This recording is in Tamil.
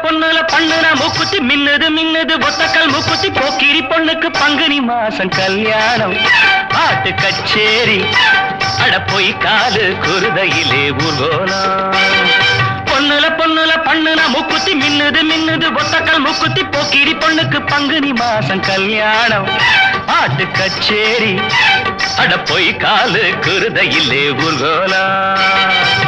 பொண்ணுல பண்ணுனா மூக்குத்தி மின்னுது மின்னுது ஒத்தக்கல் மூக்குத்தி போக்கிரி பொண்ணுக்கு பங்குனி மாசம் கல்யாணம் பாட்டு கச்சேரி அட போய் காலு குருதையிலே ஊர்கோலம் பொண்ணுல பண்ணுனா மூக்குத்தி மின்னுது மின்னுது ஒத்தக்கல் மூக்குத்தி போக்கிரி பொண்ணுக்கு பங்குனி மாசம் கல்யாணம் பாட்டு கச்சேரி அட போய் காலு குருதையிலே ஊர்கோலம்